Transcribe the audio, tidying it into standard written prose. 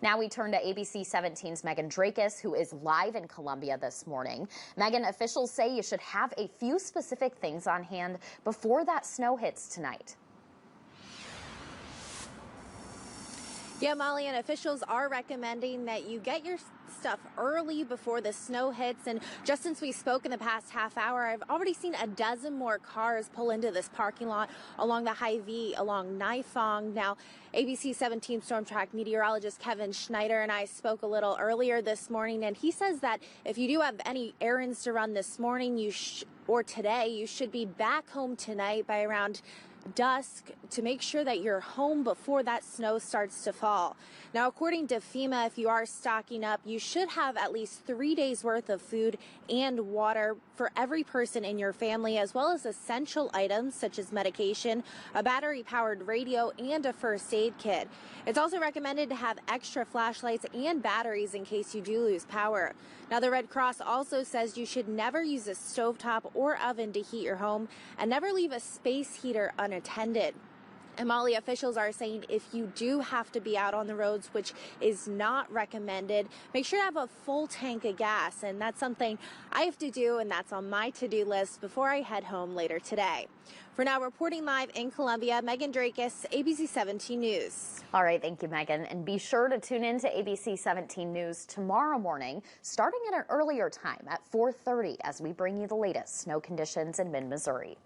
Now we turn to ABC 17's Megan Drakis, who is live in Columbia this morning. Megan, officials say you should have a few specific things on hand before that snow hits tonight. Yeah, Molly, and officials are recommending that you get your stuff early before the snow hits. And just since we spoke in the past half hour, I've already seen a dozen more cars pull into this parking lot along the Hy-Vee along Nifong. Now, ABC 17 Storm Track meteorologist Kevin Schneider and I spoke a little earlier this morning, and he says that if you do have any errands to run this morning, or today, you should be back home tonight by around dusk to make sure that you're home before that snow starts to fall. Now, according to FEMA, if you are stocking up, you should have at least 3 days worth of food and water for every person in your family, as well as essential items such as medication, a battery-powered radio, and a first aid kit. It's also recommended to have extra flashlights and batteries in case you do lose power. Now, the Red Cross also says you should never use a stovetop or oven to heat your home, and never leave a space heater unattended. And Molly, officials are saying if you do have to be out on the roads, which is not recommended, make sure to have a full tank of gas. And that's something I have to do, and that's on my to-do list before I head home later today. For now, reporting live in Columbia, Megan Drakis, ABC 17 News. All right, thank you, Megan. And be sure to tune in to ABC 17 News tomorrow morning, starting at an earlier time at 4:30 as we bring you the latest snow conditions in mid-Missouri.